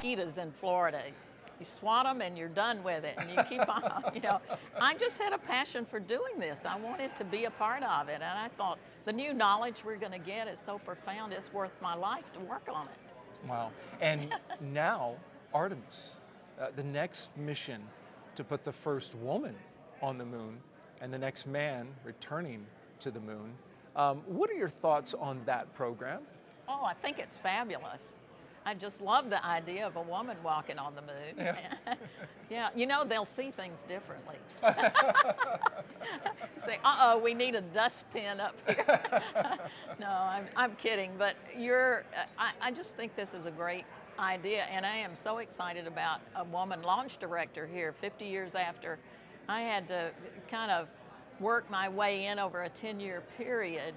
mosquitoes in Florida. You swat them and you're done with it, and you keep on. I just had a passion for doing this. I wanted to be a part of it, and I thought the new knowledge we're going to get is so profound. It's worth my life to work on it. Wow. And now, Artemis, the next mission to put the first woman on the moon and the next man returning to the moon. What are your thoughts on that program? Oh, I think it's fabulous. I just love the idea of a woman walking on the moon. Yeah, yeah, they'll see things differently. Say, we need a dustbin up here. No, I'm kidding, but I just think this is a great idea, and I am so excited about a woman launch director here 50 years after I had to kind of work my way in over a 10-year period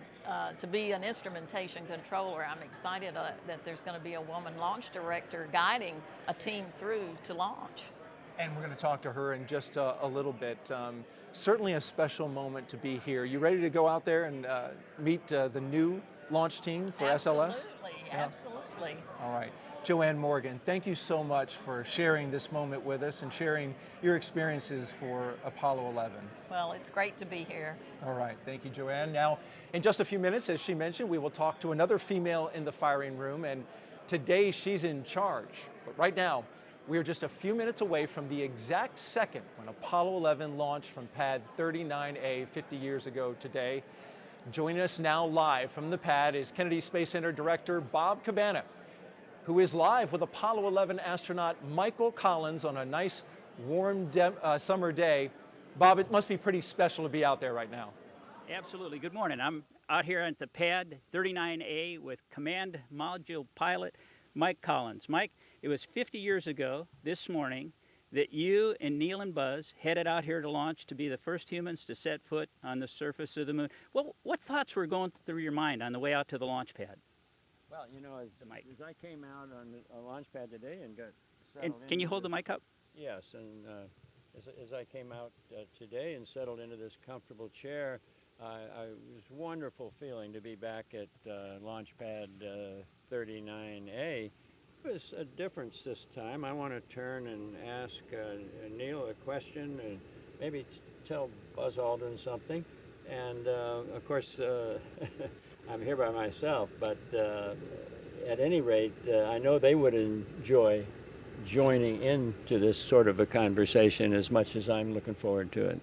to be an instrumentation controller. I'm excited that there's going to be a woman launch director guiding a team through to launch. And we're going to talk to her in just a little bit. Certainly a special moment to be here. You ready to go out there and meet the new launch team for SLS? Absolutely, absolutely. All right. Joanne Morgan, thank you so much for sharing this moment with us and sharing your experiences for Apollo 11. Well, it's great to be here. All right, thank you, Joanne. Now, in just a few minutes, as she mentioned, we will talk to another female in the firing room, and today she's in charge. But right now, we are just a few minutes away from the exact second when Apollo 11 launched from pad 39A 50 years ago today. Joining us now live from the pad is Kennedy Space Center Director Bob Cabana, who is live with Apollo 11 astronaut Michael Collins on a nice warm summer day. Bob, it must be pretty special to be out there right now. Absolutely. Good morning. I'm out here at the pad 39A with Command Module Pilot Mike Collins. Mike, it was 50 years ago this morning that you and Neil and Buzz headed out here to launch to be the first humans to set foot on the surface of the moon. What thoughts were going through your mind on the way out to the launch pad? Well, as I came out on the launch pad today and got And settled can you hold the mic up? Yes, and as I came out today and settled into this comfortable chair, it was a wonderful feeling to be back at launch pad 39A. It was a difference this time. I want to turn and ask Neil a question and maybe tell Buzz Aldrin something. And of course, I'm here by myself, but at any rate, I know they would enjoy joining into this sort of a conversation as much as I'm looking forward to it.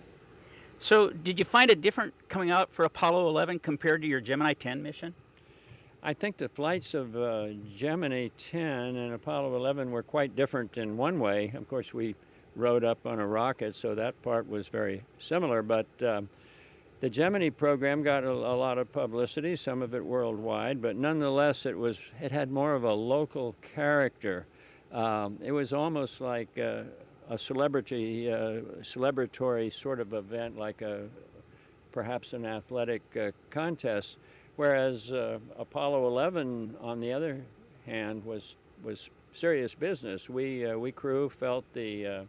So did you find it different coming out for Apollo 11 compared to your Gemini 10 mission? I think the flights of Gemini 10 and Apollo 11 were quite different in one way. Of course, we rode up on a rocket, so that part was very similar, but the Gemini program got a lot of publicity, some of it worldwide, but nonetheless it had more of a local character. It was almost like a celebratory sort of event, like perhaps an athletic contest, whereas Apollo 11, on the other hand, was serious business. We crew felt the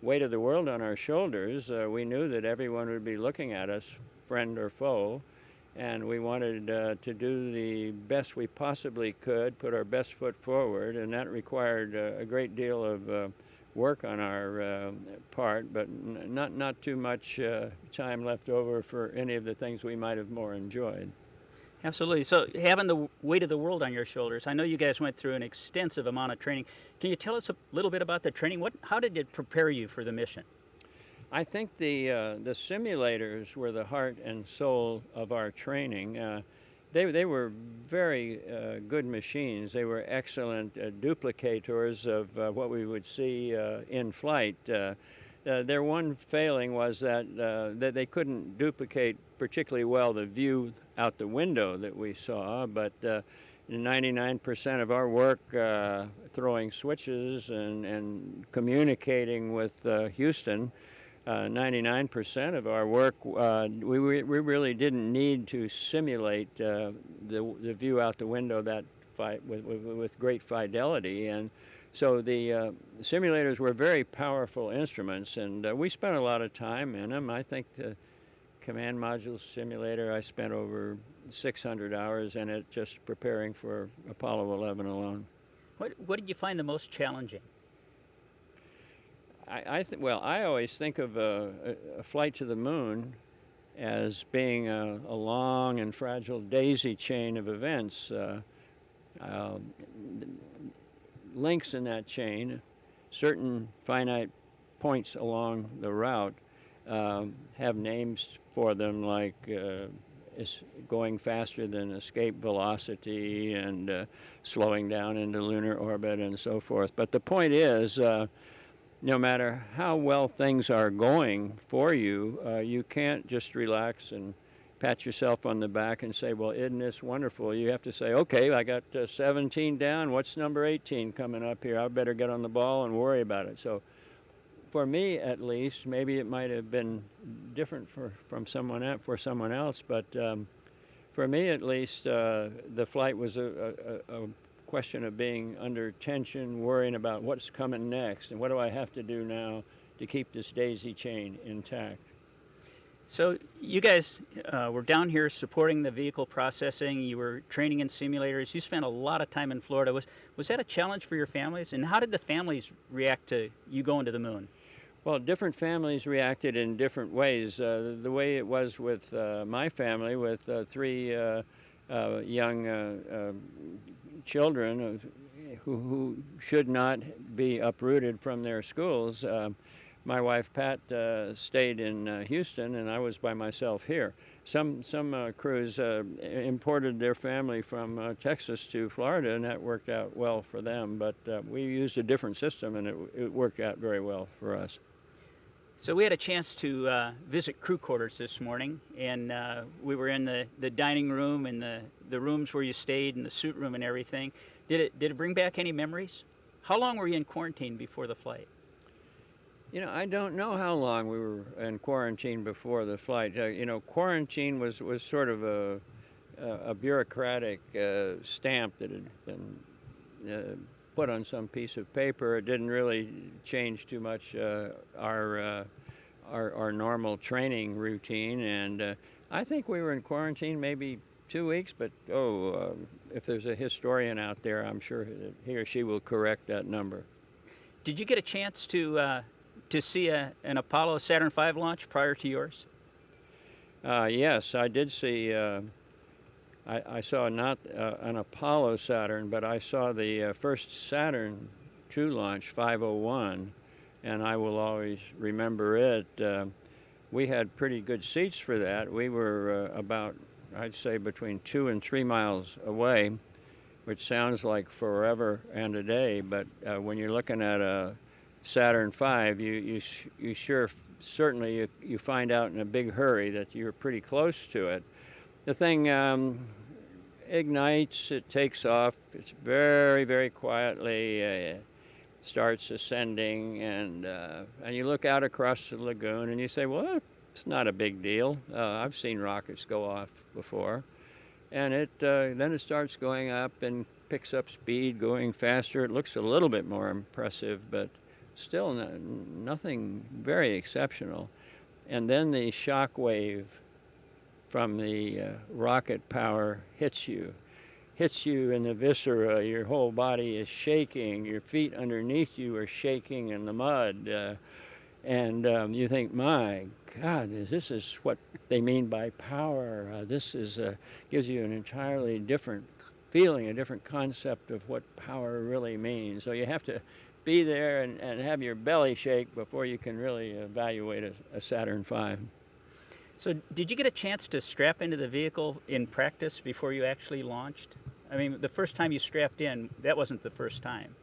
weight of the world on our shoulders. We knew that everyone would be looking at us, friend or foe, and we wanted to do the best we possibly could, put our best foot forward, and that required a great deal of work on our part, but not too much time left over for any of the things we might have more enjoyed. Absolutely. So having the weight of the world on your shoulders, I know you guys went through an extensive amount of training. Can you tell us a little bit about the training? How did it prepare you for the mission? I think the simulators were the heart and soul of our training. They were very good machines. They were excellent duplicators of what we would see in flight. Their one failing was that they couldn't duplicate particularly well the view out the window that we saw, but 99% of our work throwing switches and communicating with Houston, 99% of our work, we really didn't need to simulate the view out the window with great fidelity. And so the simulators were very powerful instruments, and we spent a lot of time in them. I think the command module simulator, I spent over 600 hours in it just preparing for Apollo 11 alone. What did you find the most challenging? Well, I always think of a flight to the moon as being a long and fragile daisy chain of events. Uh, Links in that chain, certain finite points along the route have names for them, like is going faster than escape velocity and slowing down into lunar orbit and so forth. But the point is, no matter how well things are going for you, you can't just relax and pat yourself on the back and say, well, isn't this wonderful? You have to say, okay, I got 17 down. What's number 18 coming up here? I better get on the ball and worry about it. So for me, at least, maybe it might have been different for someone else, but for me, at least, the flight was a question of being under tension, worrying about what's coming next and what do I have to do now to keep this daisy chain intact. So you guys were down here supporting the vehicle processing. You were training in simulators. You spent a lot of time in Florida. Was that a challenge for your families? And how did the families react to you going to the moon? Well, different families reacted in different ways. The way it was with my family, with three young children who should not be uprooted from their schools. My wife Pat stayed in Houston, and I was by myself here. Some crews imported their family from Texas to Florida, and that worked out well for them. But we used a different system, and it worked out very well for us. So we had a chance to visit crew quarters this morning, and we were in the dining room and the rooms where you stayed and the suit room and everything. Did it bring back any memories? How long were you in quarantine before the flight? You know, I don't know how long we were in quarantine before the flight. Quarantine was sort of a bureaucratic stamp that had been put on some piece of paper. It didn't really change too much our normal training and I think we were in quarantine maybe 2 weeks, but if there's a historian out there, I'm sure that he or she will correct that number. Did you get a chance to see an Apollo Saturn V launch prior to yours? Yes, I did see. I saw not an Apollo Saturn, but I saw the first Saturn II launch, 501, and I will always remember it. We had pretty good seats for that. We were about, I'd say, between 2 and 3 miles away, which sounds like forever and a day, but when you're looking at a Saturn V, you certainly find out in a big hurry that you're pretty close to it. The thing ignites, it takes off, it's very, very quietly starts ascending, and you look out across the lagoon and you say, well, it's not a big deal. I've seen rockets go off before. And then it starts going up and picks up speed, going faster. It looks a little bit more impressive, but still nothing very exceptional. And then the shock wave from the rocket power hits you in the viscera. Your whole body is shaking. Your feet underneath you are shaking in the mud. And you think, my God, this is what they mean by power. This gives you an entirely different feeling, a different concept of what power really means. So you have to be there and have your belly shake before you can really evaluate a Saturn V. So did you get a chance to strap into the vehicle in practice before you actually launched? I mean, the first time you strapped in, that wasn't the first time.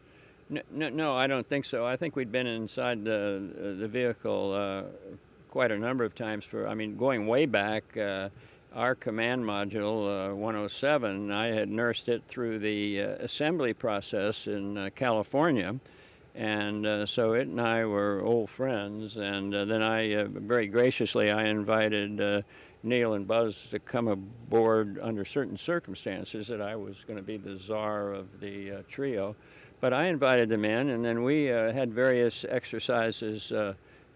No, I don't think so. I think we'd been inside the vehicle quite a number of times. Going way back, our command module, 107, I had nursed it through the assembly process in California. And so it and I were old friends, and then I very graciously I invited Neil and Buzz to come aboard under certain circumstances that I was going to be the czar of the trio. But I invited them in, and then we had various exercises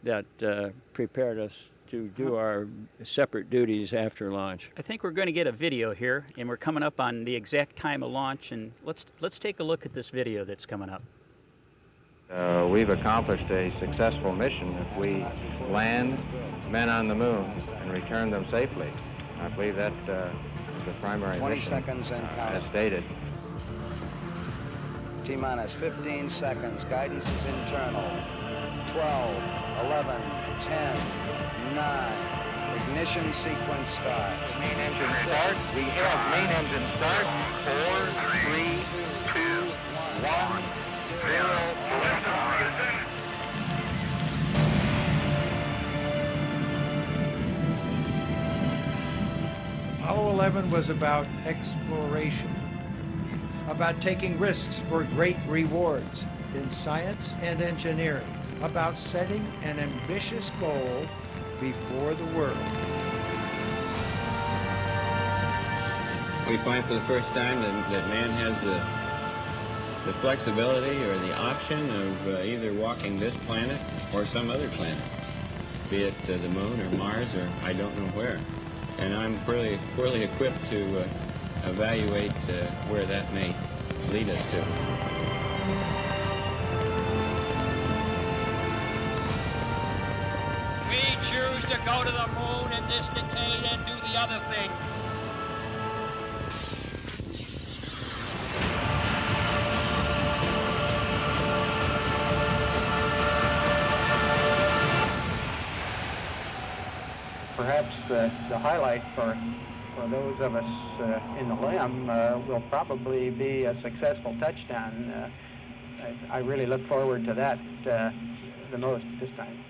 that prepared us to do our separate duties after launch. I think we're going to get a video here, and we're coming up on the exact time of launch, and let's take a look at this video that's coming up. We've accomplished a successful mission if we land men on the moon and return them safely. I believe that is the primary 20 mission, seconds and as counting. stated. T-minus 15 seconds. Guidance is internal. 12, 11, 10, 9. Ignition sequence starts. Main engine start. We have main engine start. 4, 3, 2, 1, 0. Apollo 11 was about exploration, about taking risks for great rewards in science and engineering, about setting an ambitious goal before the world. We find for the first time that man has the flexibility or the option of either walking this planet or some other planet, be it the moon or Mars or I don't know where. And I'm poorly equipped to evaluate where that may lead us to. We choose to go to the moon in this decade and do the other thing. Perhaps the highlight for those of us in the LEM will probably be a successful touchdown. I really look forward to that the most this time.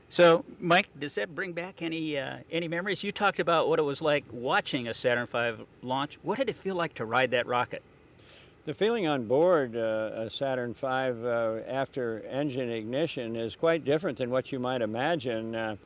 So, Mike, does that bring back any memories? You talked about what it was like watching a Saturn V launch. What did it feel like to ride that rocket? The feeling on board a Saturn V after engine ignition is quite different than what you might imagine.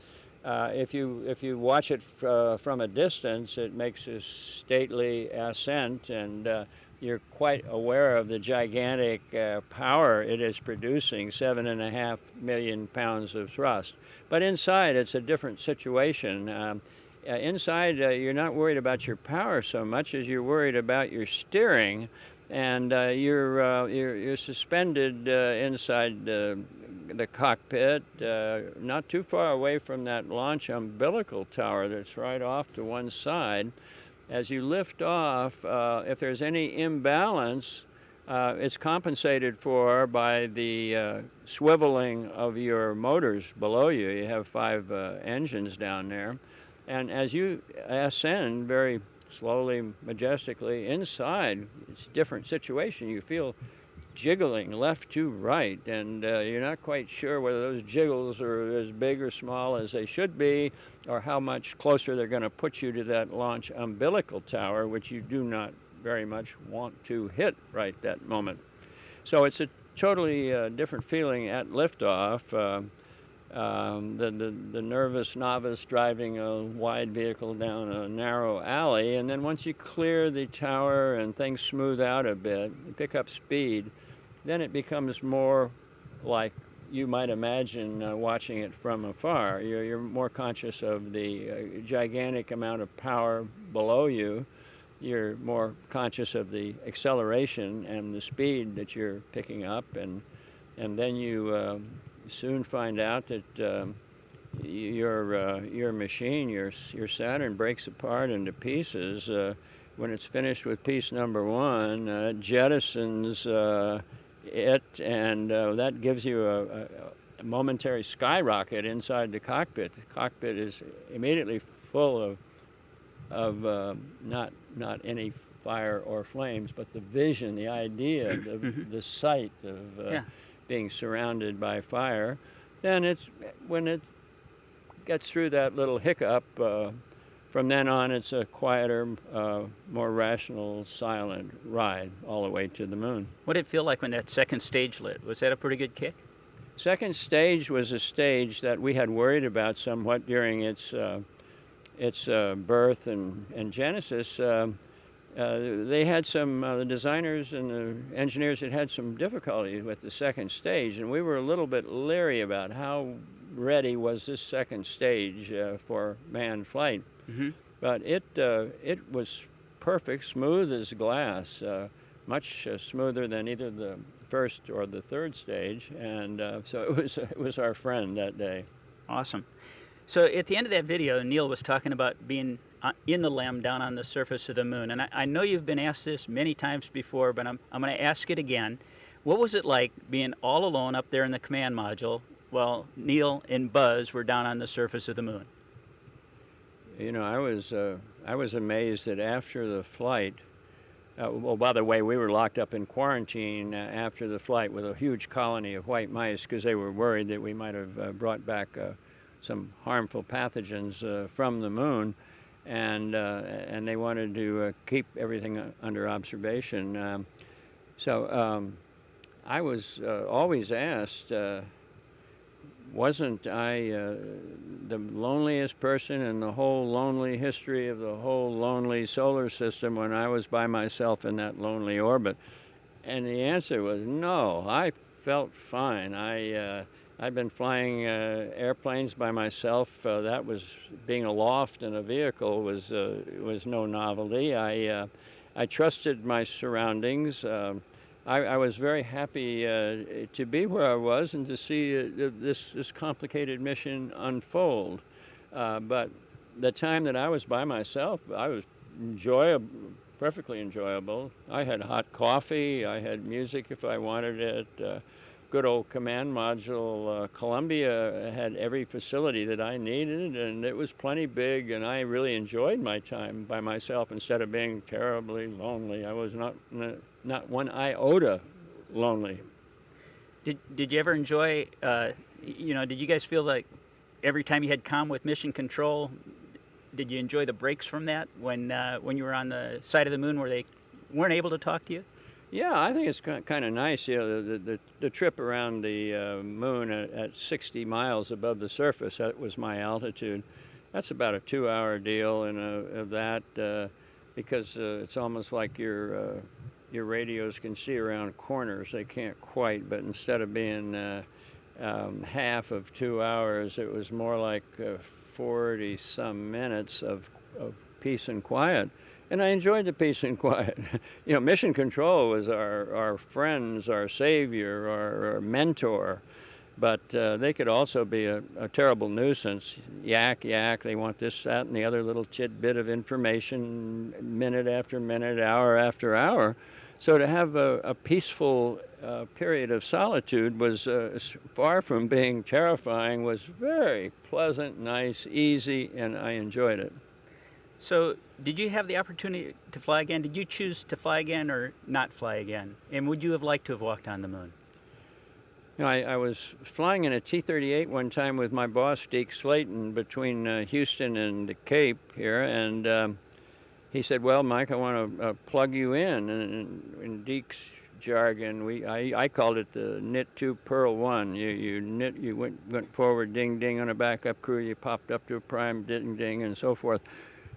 If you watch it from a distance, it makes a stately ascent, and you're quite aware of the gigantic power it is producing, 7.5 million pounds of thrust. But inside, it's a different situation. Inside, you're not worried about your power so much as you're worried about your steering. And you're suspended inside the cockpit, not too far away from that launch umbilical tower that's right off to one side. As you lift off, if there's any imbalance, it's compensated for by the swiveling of your motors below you. You have 5 engines down there. And as you ascend very slowly, majestically inside, it's a different situation. You feel jiggling left to right, and you're not quite sure whether those jiggles are as big or small as they should be, or how much closer they're going to put you to that launch umbilical tower, which you do not very much want to hit right that moment. So it's a totally different feeling at liftoff. The nervous novice driving a wide vehicle down a narrow alley, and then once you clear the tower and things smooth out a bit, you pick up speed, then it becomes more like you might imagine watching it from afar. You're more conscious of the gigantic amount of power below you. You're more conscious of the acceleration and the speed that you're picking up, and then you soon find out that your machine, your Saturn, breaks apart into pieces. When it's finished with piece number 1, jettisons it, and that gives you a momentary skyrocket inside the cockpit. The cockpit is immediately full of not any fire or flames, but the vision, the idea, the sight of being surrounded by fire. Then when it gets through that little hiccup, from then on it's a quieter, more rational, silent ride all the way to the moon. What did it feel like when that second stage lit? Was that a pretty good kick? Second stage was a stage that we had worried about somewhat during its birth and genesis. they had some, the designers and the engineers had some difficulty with the second stage, and we were a little bit leery about how ready was this second stage for manned flight. Mm-hmm. But it was perfect, smooth as glass, much smoother than either the first or the third stage, and so it was our friend that day. Awesome. So at the end of that video, Neil was talking about being in the LEM down on the surface of the moon. And I know you've been asked this many times before, but I'm going to ask it again. What was it like being all alone up there in the command module while Neil and Buzz were down on the surface of the moon? You know, I was amazed that after the flight, well, by the way, we were locked up in quarantine after the flight with a huge colony of white mice because they were worried that we might have brought back some harmful pathogens from the moon, and they wanted to keep everything under observation. So I was always asked, wasn't I the loneliest person in the whole lonely history of the whole lonely solar system when I was by myself in that lonely orbit? And the answer was no. I felt fine. I'd been flying airplanes by myself. That was being aloft in a vehicle was no novelty. I trusted my surroundings. I was very happy to be where I was and to see this complicated mission unfold. But the time that I was by myself, I was perfectly enjoyable. I had hot coffee. I had music if I wanted it. Good old command module, Columbia had every facility that I needed, and it was plenty big, and I really enjoyed my time by myself instead of being terribly lonely. I was not one iota lonely. Did you ever enjoy, did you guys feel like every time you had comm with mission control, did you enjoy the breaks from that when you were on the side of the moon where they weren't able to talk to you? Yeah, I think it's kind of nice. You know, the trip around the moon at 60 miles above the surface, that was my altitude. That's about a 2-hour deal, and of that, because it's almost like your radios can see around corners. They can't quite, but instead of being half of 2 hours, it was more like 40-some minutes of peace and quiet. And I enjoyed the peace and quiet. You know, mission control was our friends, our savior, our mentor. But they could also be a terrible nuisance. Yak, they want this, that, and the other little tidbit of information minute after minute, hour after hour. So to have a peaceful period of solitude was far from being terrifying, was very pleasant, nice, easy, and I enjoyed it. So did you have the opportunity to fly again? Did you choose to fly again or not fly again? And would you have liked to have walked on the moon? You know, I was flying in a T-38 one time with my boss, Deke Slayton, between Houston and the Cape here, and he said, well, Mike, I want to plug you in. And in Deke's jargon, I called it the knit 2 purl 1. You went forward, ding, ding, on a backup crew, you popped up to a prime, ding, ding, and so forth.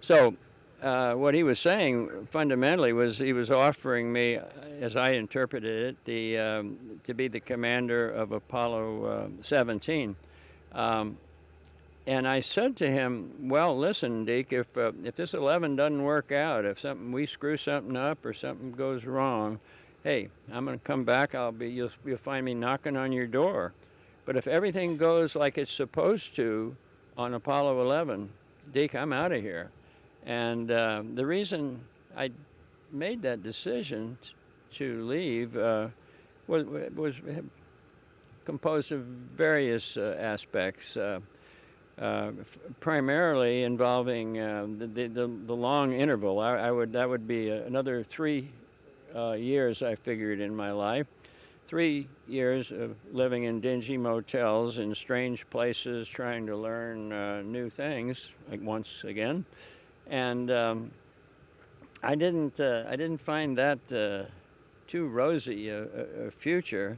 So what he was saying fundamentally was he was offering me, as I interpreted it, to be the commander of Apollo 17. And I said to him, well, listen, Deke, if this 11 doesn't work out, if we screw something up or something goes wrong, hey, I'm going to come back. You'll find me knocking on your door. But if everything goes like it's supposed to on Apollo 11, Deke, I'm out of here. And the reason I made that decision to leave was composed of various aspects, primarily involving the long interval. That would be another 3 years, I figured, in my life. 3 years of living in dingy motels in strange places, trying to learn new things, like once again. And I didn't find that too rosy a future.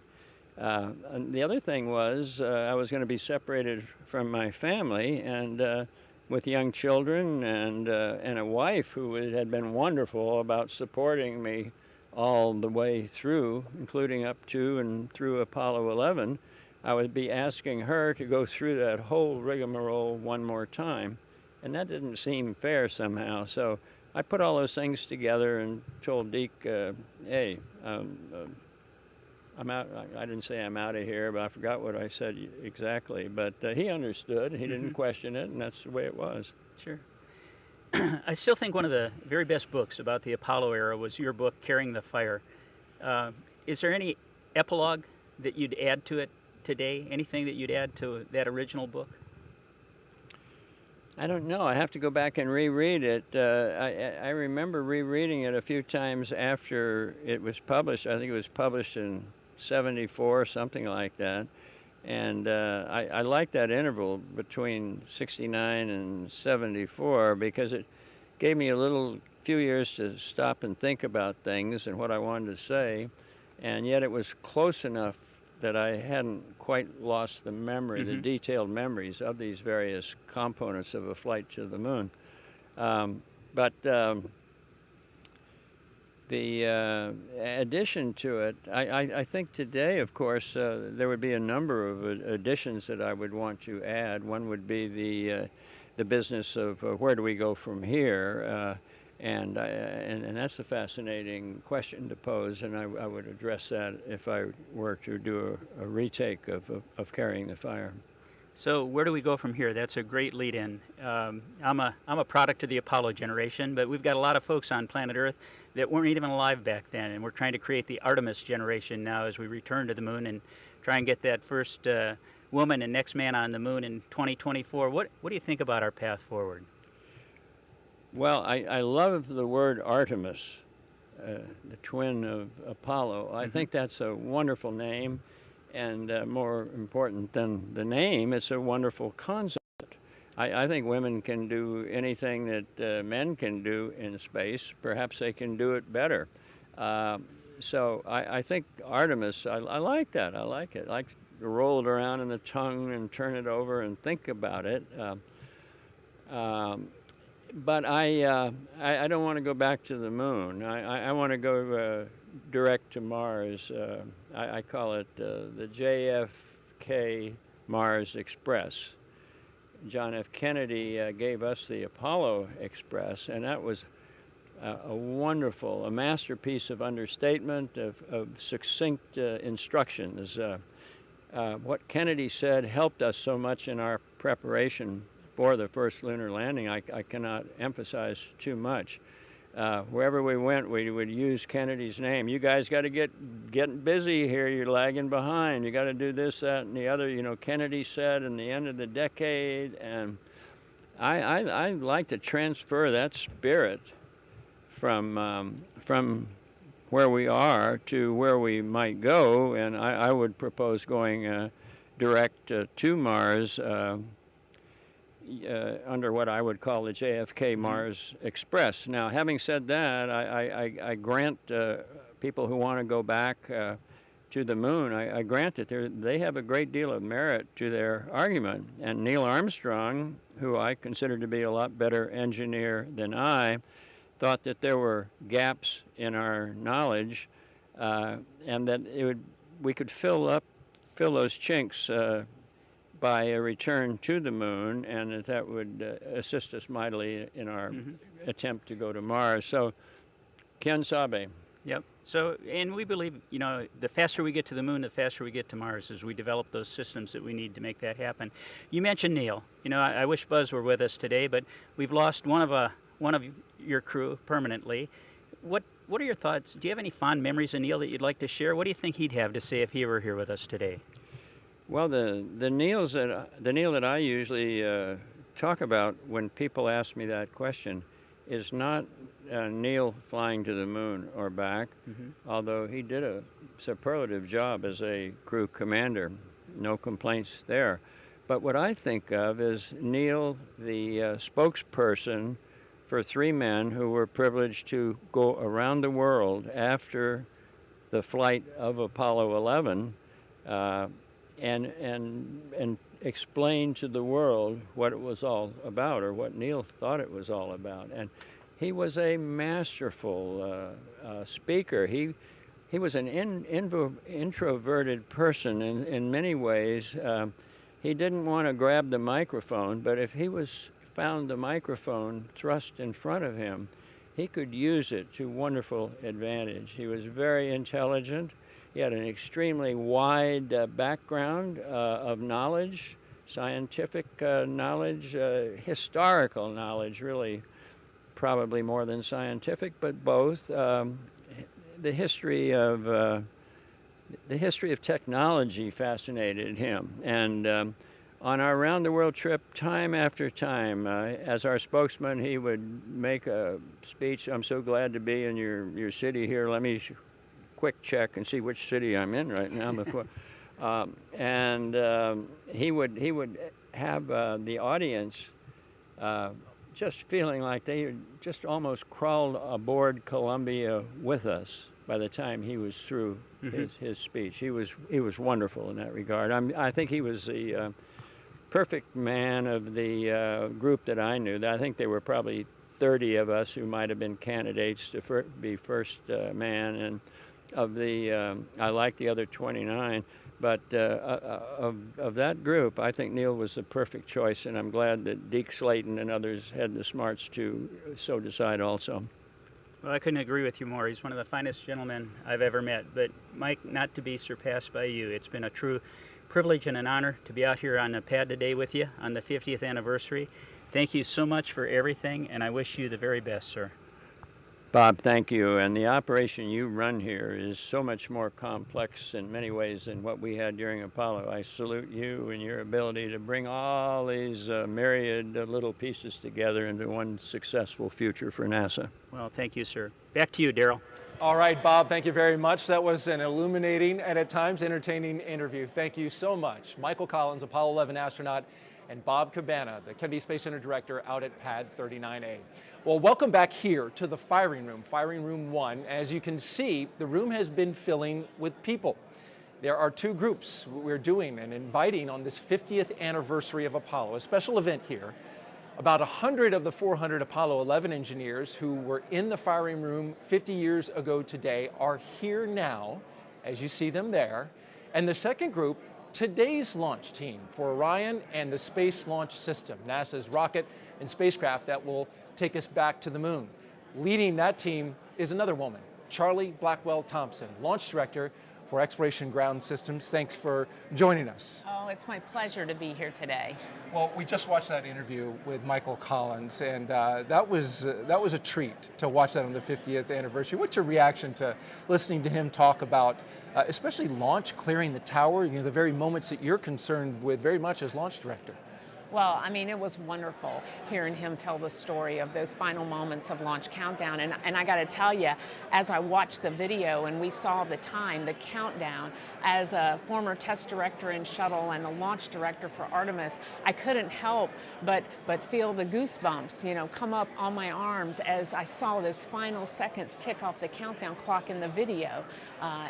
And the other thing was I was going to be separated from my family, and with young children and a wife who had been wonderful about supporting me all the way through, including up to and through Apollo 11, I would be asking her to go through that whole rigmarole one more time. And that didn't seem fair somehow. So I put all those things together and told Deke, hey, I'm out. I didn't say I'm out of here, but I forgot what I said exactly. But he understood. He didn't question it, and that's the way it was. Sure. I still think one of the very best books about the Apollo era was your book, Carrying the Fire. Is there any epilogue that you'd add to it today? Anything that you'd add to that original book? I don't know. I have to go back and reread it. I remember rereading it a few times after it was published. I think it was published in '74, something like that. And I like that interval between '69 and '74 because it gave me a few years to stop and think about things and what I wanted to say. And yet it was close enough that I hadn't quite lost the memory, the detailed memories of these various components of a flight to the moon. The addition to it, I think today, of course, there would be a number of additions that I would want to add. One would be the business of where do we go from here, and that's a fascinating question to pose, and I would address that if I were to do a retake of Carrying the Fire. So where do we go from here? That's a great lead-in. I'm a product of the Apollo generation, but we've got a lot of folks on planet Earth that weren't even alive back then, and we're trying to create the Artemis generation now as we return to the moon and try and get that first woman and next man on the moon in 2024. What do you think about our path forward? Well, I love the word Artemis, the twin of Apollo. I think that's a wonderful name. And more important than the name, it's a wonderful concept. I think women can do anything that men can do in space. Perhaps they can do it better. So I think Artemis, I like that. I like it. I like to roll it around in the tongue and turn it over and think about it. But I don't want to go back to the moon. I want to go direct to Mars. I call it the JFK Mars Express. John F. Kennedy gave us the Apollo Express, and that was a wonderful, a masterpiece of understatement, of succinct instructions. What Kennedy said helped us so much in our preparation for the first lunar landing. I cannot emphasize too much. Wherever we went, we would use Kennedy's name. You guys got to get busy here. You're lagging behind. You got to do this, that, and the other. You know, Kennedy said in the end of the decade, and I like to transfer that spirit from where we are to where we might go, and I would propose going direct to Mars. Under what I would call the JFK Mars Express. Now, having said that, I grant people who want to go back to the moon, I grant that they have a great deal of merit to their argument. And Neil Armstrong, who I consider to be a lot better engineer than I, thought that there were gaps in our knowledge and that we could fill those chinks by a return to the moon, and that would assist us mightily in our attempt to go to Mars. So, Ken Sabe. Yep. So, and we believe, you know, the faster we get to the moon, the faster we get to Mars as we develop those systems that we need to make that happen. You mentioned Neil. You know, I wish Buzz were with us today, but we've lost one of your crew permanently. What are your thoughts? Do you have any fond memories of Neil that you'd like to share? What do you think he'd have to say if he were here with us today? Well, the Neil that I usually talk about when people ask me that question is not Neil flying to the moon or back, although he did a superlative job as a crew commander. No complaints there. But what I think of is Neil, the spokesperson for 3 men who were privileged to go around the world after the flight of Apollo 11 and explain to the world what it was all about, or what Neil thought it was all about. And he was a masterful speaker. He was an introverted person in many ways. He didn't want to grab the microphone, but if he found the microphone thrust in front of him, he could use it to wonderful advantage. He was very intelligent. He had an extremely wide background of knowledge, scientific knowledge, historical knowledge, really, probably more than scientific, but both. The history of technology fascinated him, and on our round-the-world trip, time after time, as our spokesman, he would make a speech. I'm so glad to be in your city here. Let me quick check and see which city I'm in right now before. He would have the audience just feeling like they had just almost crawled aboard Columbia with us by the time he was through his speech. He was wonderful in that regard. I think he was the perfect man of the group that I knew. I think there were probably 30 of us who might have been candidates to be first man, and of the I like the other 29. But of that group, I think Neil was the perfect choice, and I'm glad that Deke Slayton and others had the smarts to so decide also. Well, I couldn't agree with you more. He's one of the finest gentlemen I've ever met. But Mike, not to be surpassed by you. It's been a true privilege and an honor to be out here on the pad today with you on the 50th anniversary. Thank you so much for everything, and I wish you the very best, sir. Bob, thank you. And the operation you run here is so much more complex in many ways than what we had during Apollo. I salute you and your ability to bring all these myriad little pieces together into one successful future for NASA. Well, thank you, sir. Back to you, Daryl. All right, Bob, thank you very much. That was an illuminating and at times entertaining interview. Thank you so much. Michael Collins, Apollo 11 astronaut, and Bob Cabana, the Kennedy Space Center director out at Pad 39A. Well, welcome back here to the firing room 1. As you can see, the room has been filling with people. There are two groups we're doing and inviting on this 50th anniversary of Apollo, a special event here. About 100 of the 400 Apollo 11 engineers who were in the firing room 50 years ago today are here now, as you see them there. And the second group, today's launch team for Orion and the Space Launch System, NASA's rocket and spacecraft that will take us back to the moon. Leading that team is another woman, Charlie Blackwell Thompson, launch director for Exploration Ground Systems. Thanks for joining us. Oh, it's my pleasure to be here today. Well, we just watched that interview with Michael Collins, and that was a treat to watch that on the 50th anniversary. What's your reaction to listening to him talk about, especially launch, clearing the tower, the very moments that you're concerned with very much as launch director? Well, I mean, it was wonderful hearing him tell the story of those final moments of launch countdown. And I got to tell you, as I watched the video and we saw the time, the countdown, as a former test director in shuttle and a launch director for Artemis, I couldn't help but feel the goosebumps, come up on my arms as I saw those final seconds tick off the countdown clock in the video.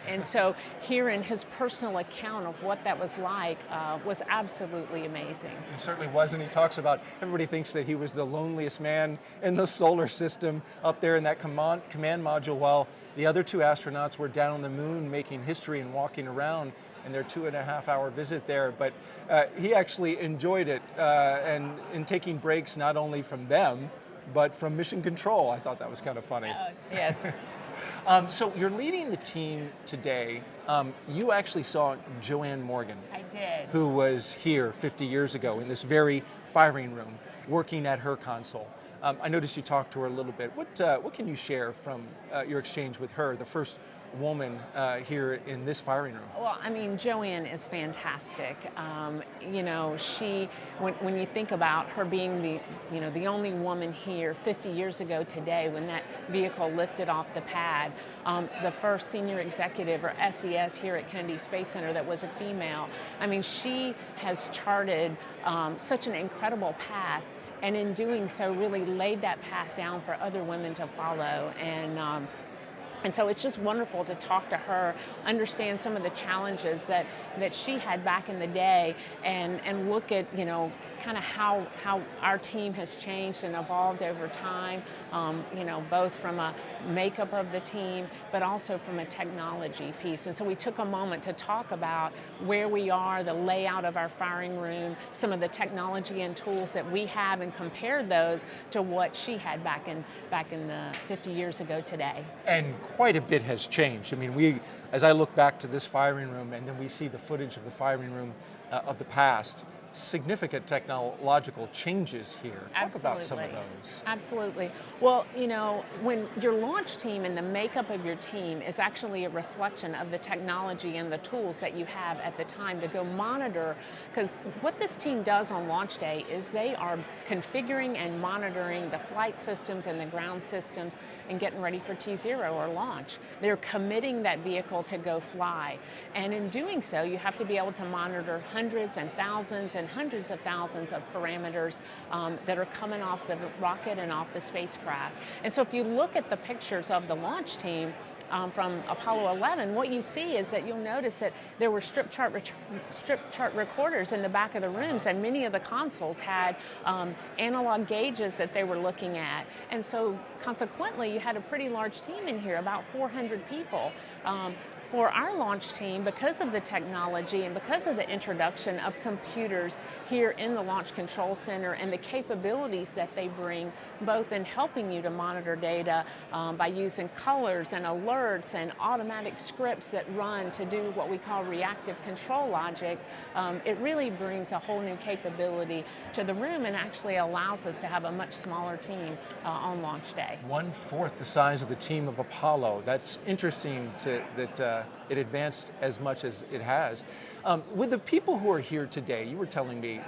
And so hearing his personal account of what that was like was absolutely amazing. It certainly was, and he talks about, everybody thinks that he was the loneliest man in the solar system up there in that command module while the other two astronauts were down on the moon making history and walking around in their 2.5-hour visit there. But he actually enjoyed it and in taking breaks not only from them, but from mission control. I thought that was kind of funny. Yes. So you're leading the team today. You actually saw Joanne Morgan. I did. Who was here 50 years ago in this very firing room, working at her console. I noticed you talked to her a little bit. What can you share from your exchange with her, the first woman here in this firing room? Well, I mean, Joanne is fantastic. She, when you think about her being the only woman here 50 years ago today when that vehicle lifted off the pad, the first senior executive or SES here at Kennedy Space Center that was a female. I mean, she has charted such an incredible path, and in doing so really laid that path down for other women to follow. And And so it's just wonderful to talk to her, understand some of the challenges that she had back in the day, and look at, you know, kind of how our team has changed and evolved over time, you know, both from a makeup of the team, but also from a technology piece. And so we took a moment to talk about where we are, the layout of our firing room, some of the technology and tools that we have, and compared those to what she had back in the 50 years ago today. And quite a bit has changed. I mean, as I look back to this firing room, and then we see the footage of the firing room of the past, significant technological changes here. Talk about some of those. Absolutely. Well, you know, when your launch team and the makeup of your team is actually a reflection of the technology and the tools that you have at the time to go monitor, because what this team does on launch day is they are configuring and monitoring the flight systems and the ground systems and getting ready for T0 or launch. They're committing that vehicle to go fly. And in doing so, you have to be able to monitor hundreds and thousands and hundreds of thousands of parameters that are coming off the rocket and off the spacecraft. And so if you look at the pictures of the launch team from Apollo 11, what you see is that you'll notice that there were strip chart recorders in the back of the rooms, and many of the consoles had analog gauges that they were looking at. And so consequently, you had a pretty large team in here, about 400 people. For our launch team, because of the technology and because of the introduction of computers here in the Launch Control Center and the capabilities that they bring, both in helping you to monitor data by using colors and alerts and automatic scripts that run to do what we call reactive control logic, it really brings a whole new capability to the room and actually allows us to have a much smaller team on launch day. 1/4 the size of the team of Apollo. That's interesting that it advanced as much as it has. With the people who are here today, you were telling me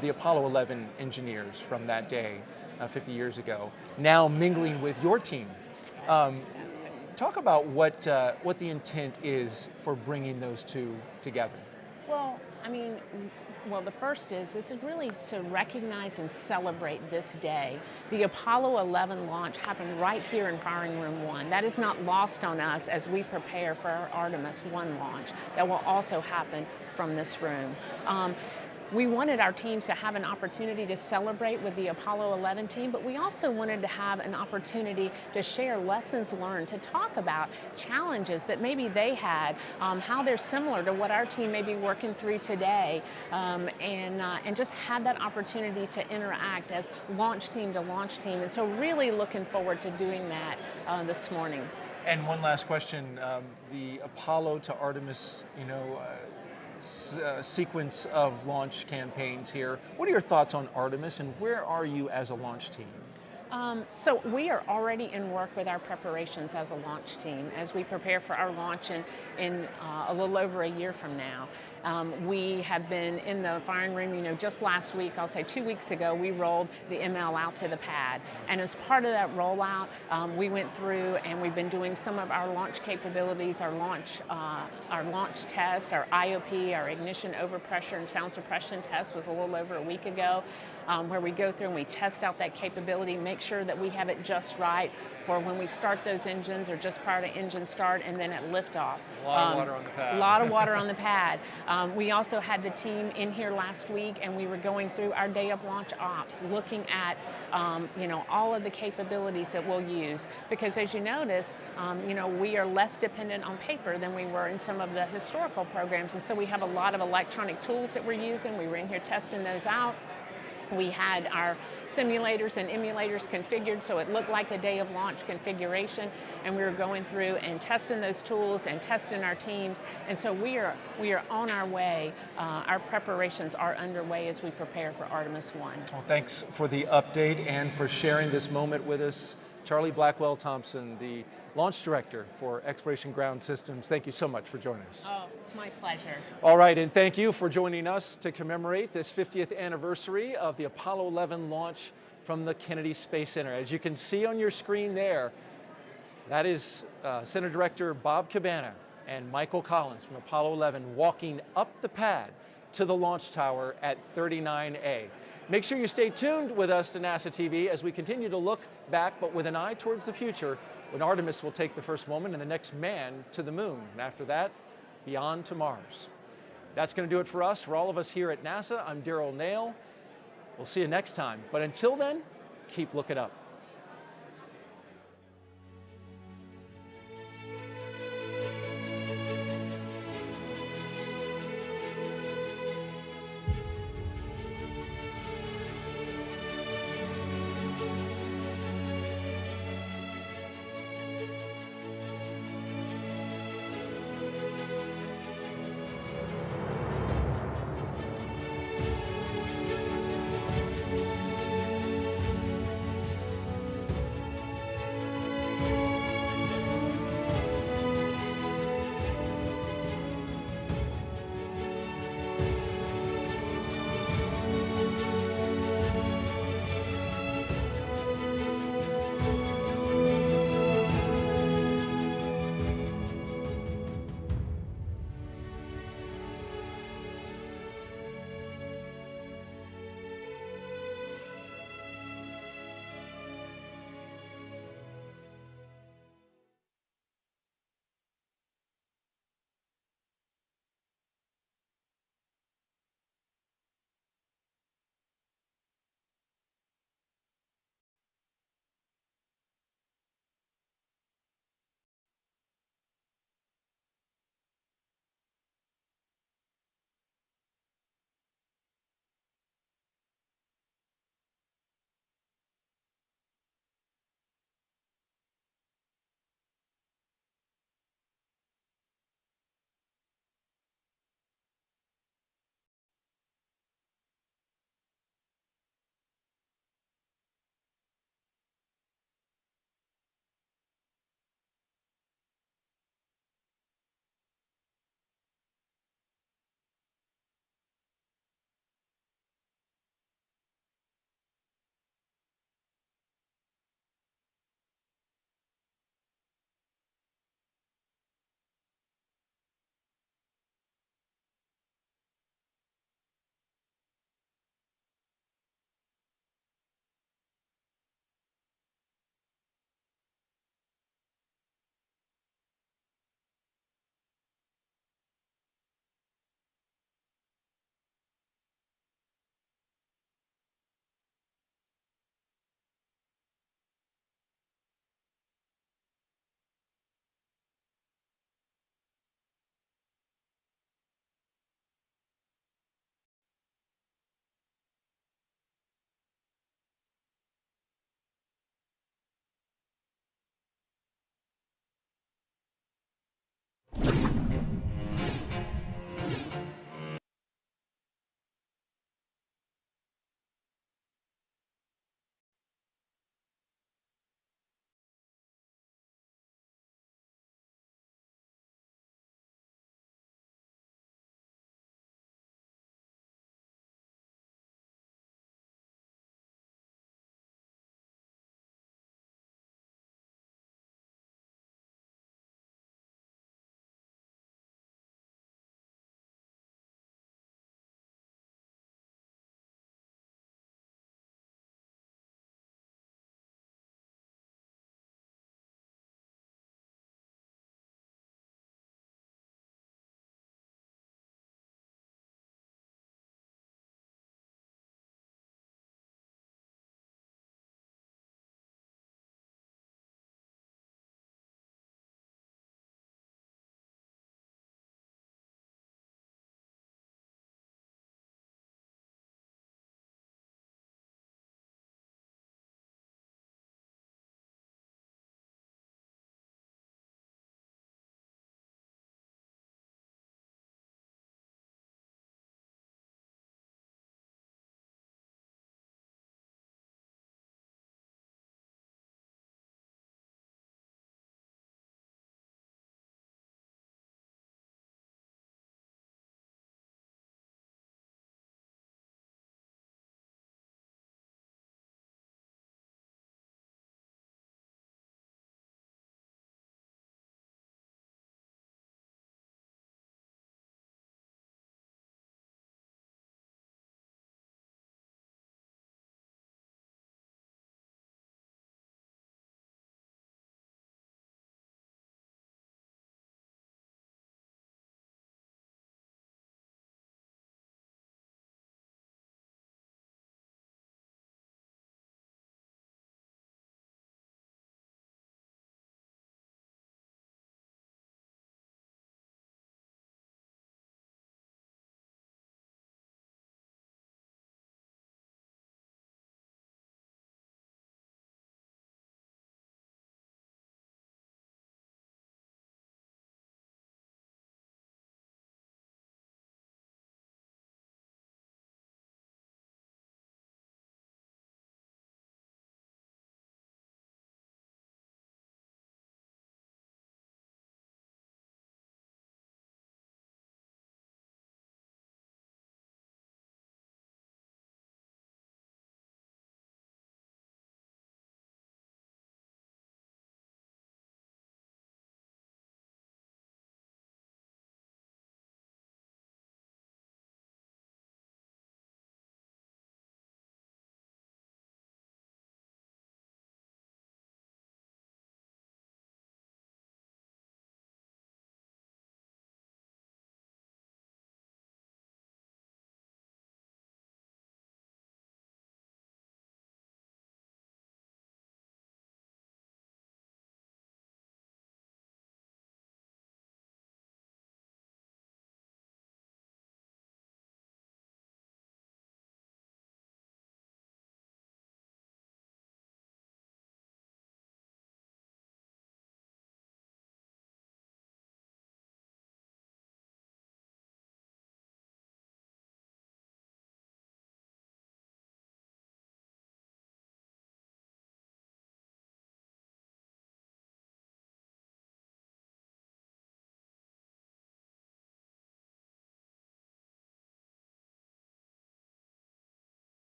the Apollo 11 engineers from that day, 50 years ago, now mingling with your team. Talk about what the intent is for bringing those two together. Well, I mean, the first is really to recognize and celebrate this day. The Apollo 11 launch happened right here in Firing Room 1. That is not lost on us as we prepare for our Artemis 1 launch. That will also happen from this room. We wanted our teams to have an opportunity to celebrate with the Apollo 11 team, but we also wanted to have an opportunity to share lessons learned, to talk about challenges that maybe they had, how they're similar to what our team may be working through today, and just have that opportunity to interact as launch team to launch team. And so really looking forward to doing that this morning. And one last question, the Apollo to Artemis, sequence of launch campaigns here. What are your thoughts on Artemis, and where are you as a launch team? So we are already in work with our preparations as a launch team as we prepare for our launch in a little over a year from now. We have been in the firing room, just last week, I'll say 2 weeks ago, we rolled the ML out to the pad. And as part of that rollout, we went through and we've been doing some of our launch capabilities, our launch tests, our IOP, our ignition overpressure and sound suppression test was a little over a week ago, where we go through and we test out that capability, make sure that we have it just right for when we start those engines or just prior to engine start and then at liftoff. A lot of water on the pad. A lot of water on the pad. We also had the team in here last week and we were going through our day of launch ops, looking at all of the capabilities that we'll use. Because as you notice, we are less dependent on paper than we were in some of the historical programs. And so we have a lot of electronic tools that we're using. We were in here testing those out. We had our simulators and emulators configured so it looked like a day of launch configuration, and we were going through and testing those tools and testing our teams. And so we are on our way. Our preparations are underway as we prepare for Artemis 1. Well, thanks for the update and for sharing this moment with us. Charlie Blackwell-Thompson, the launch director for Exploration Ground Systems. Thank you so much for joining us. Oh, it's my pleasure. All right, and thank you for joining us to commemorate this 50th anniversary of the Apollo 11 launch from the Kennedy Space Center. As you can see on your screen there, that is Center Director Bob Cabana and Michael Collins from Apollo 11 walking up the pad to the launch tower at 39A. Make sure you stay tuned with us to NASA TV as we continue to look back, but with an eye towards the future, when Artemis will take the first woman and the next man to the moon. And after that, beyond to Mars. That's going to do it for us. For all of us here at NASA, I'm Daryl Nail. We'll see you next time. But until then, keep looking up.